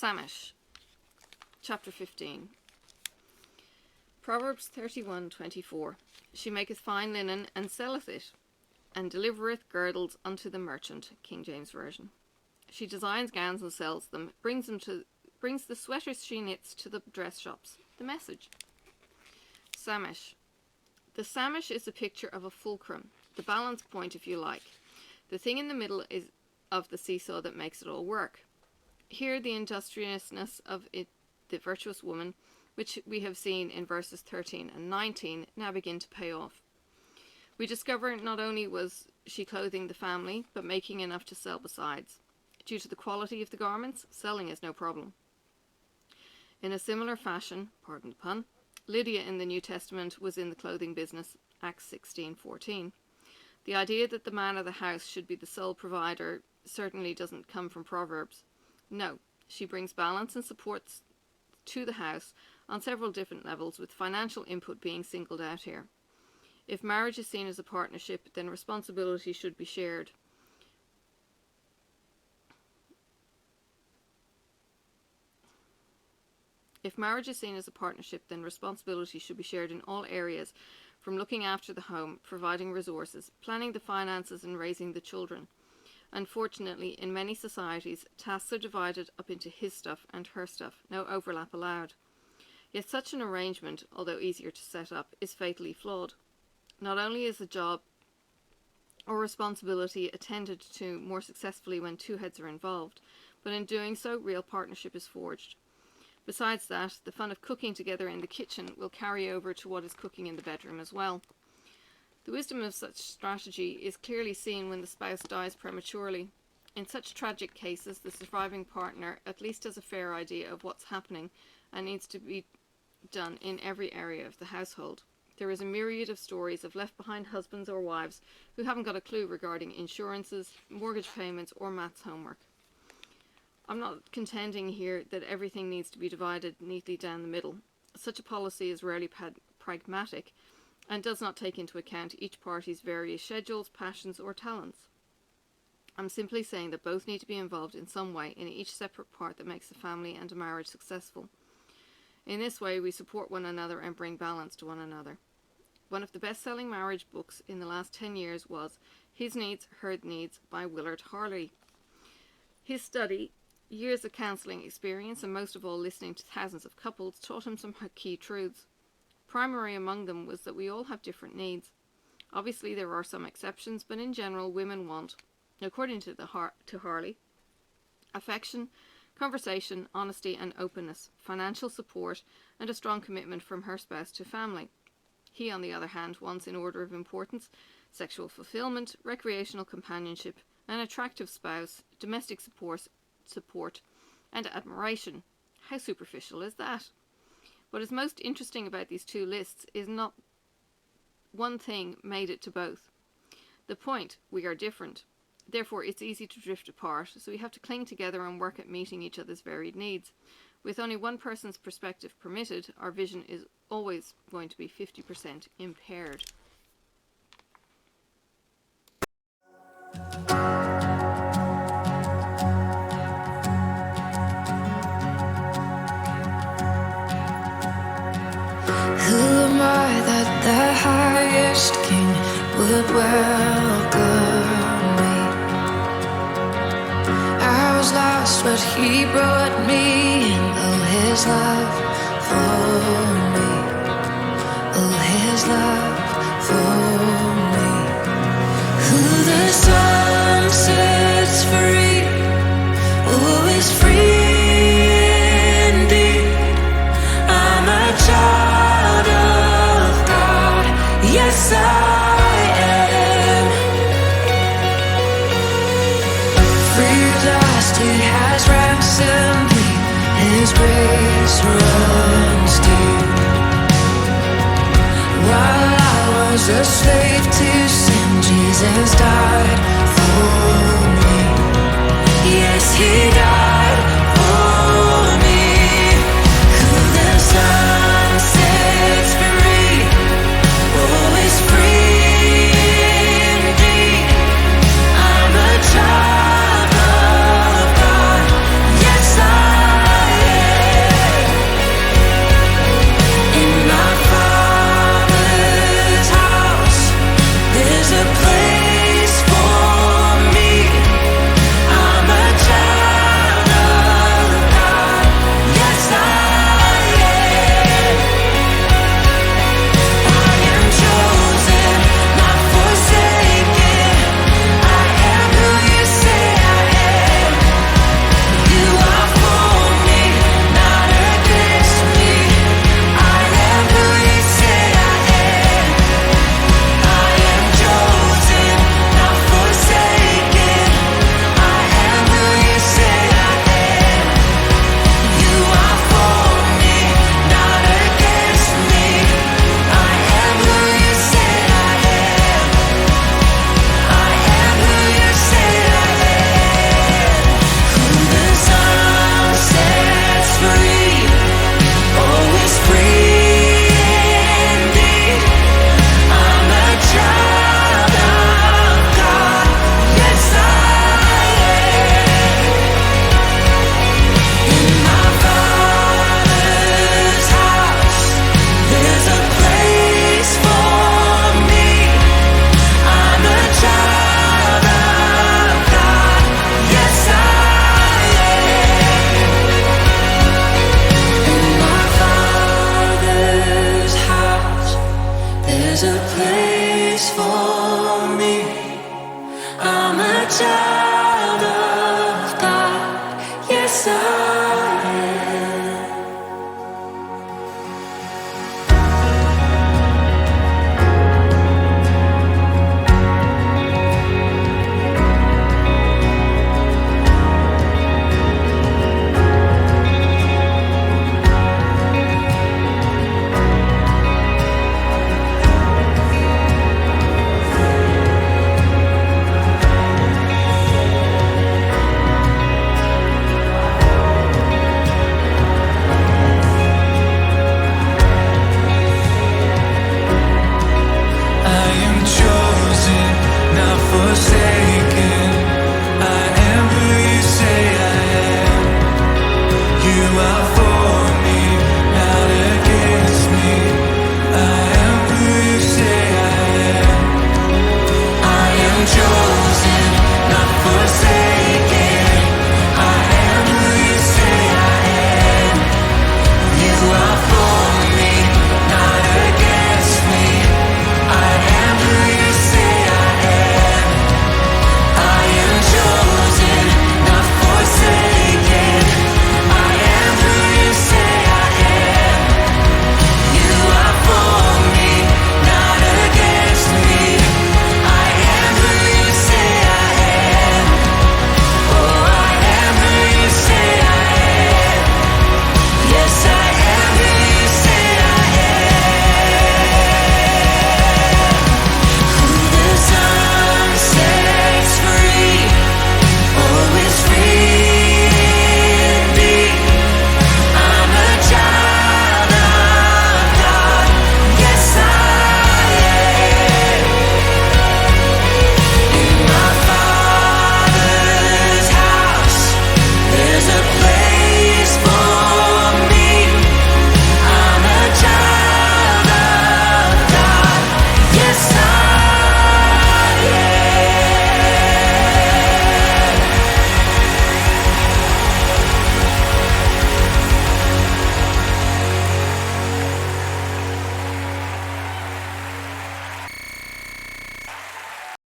Samech, chapter 15. Proverbs 31:24. She maketh fine linen, and selleth it, and delivereth girdles unto the merchant. King James Version. She designs gowns and sells them, brings the sweaters she knits to the dress shops. The message. Samech. The Samech is a picture of a fulcrum, the balance point if you like. The thing in the middle is of the seesaw that makes it all work. Here the industriousness of it, the virtuous woman, which we have seen in verses 13 and 19, now begin to pay off. We discover not only was she clothing the family, but making enough to sell besides. Due to the quality of the garments, selling is no problem. In a similar fashion, pardon the pun, Lydia in the New Testament was in the clothing business, Acts 16:14. The idea that the man of the house should be the sole provider certainly doesn't come from Proverbs. No, she brings balance and supports to the house on several different levels, with financial input being singled out here. If marriage is seen as a partnership, then responsibility should be shared. If marriage is seen as a partnership, then responsibility should be shared in all areas, from looking after the home, providing resources, planning the finances, and raising the children. Unfortunately, in many societies, tasks are divided up into his stuff and her stuff, no overlap allowed. Yet such an arrangement, although easier to set up, is fatally flawed. Not only is a job or responsibility attended to more successfully when two heads are involved, but in doing so, real partnership is forged. Besides that, the fun of cooking together in the kitchen will carry over to what is cooking in the bedroom as well. The wisdom of such strategy is clearly seen when the spouse dies prematurely. In such tragic cases, the surviving partner at least has a fair idea of what's happening and needs to be done in every area of the household. There is a myriad of stories of left-behind husbands or wives who haven't got a clue regarding insurances, mortgage payments, or maths homework. I'm not contending here that everything needs to be divided neatly down the middle. Such a policy is rarely pragmatic and does not take into account each party's various schedules, passions, or talents. I'm simply saying that both need to be involved in some way in each separate part that makes a family and a marriage successful. In this way, we support one another and bring balance to one another. One of the best-selling marriage books in the last 10 years was His Needs, Her Needs by Willard Harley. His study, years of counselling experience, and most of all listening to thousands of couples, taught him some key truths. Primary among them was that we all have different needs. Obviously there are some exceptions, but in general women want, according to Harley, affection, conversation, honesty and openness, financial support, and a strong commitment from her spouse to family. He, on the other hand, wants, in order of importance, sexual fulfillment, recreational companionship, an attractive spouse, domestic support, and admiration. How superficial is that? What is most interesting about these two lists is not one thing made it to both. The point, we are different. Therefore, it's easy to drift apart, so we have to cling together and work at meeting each other's varied needs. With only one person's perspective permitted, our vision is always going to be 50% impaired. The highest king would welcome me. I was lost, but he brought me in. Oh, his love for me. Oh, his love for me. Who the sun sets free, oh, is free indeed. I'm a child of God, yes I am. Free at last, he has ransomed me. His grace runs deep. While I was a slave to sin, Jesus died for me.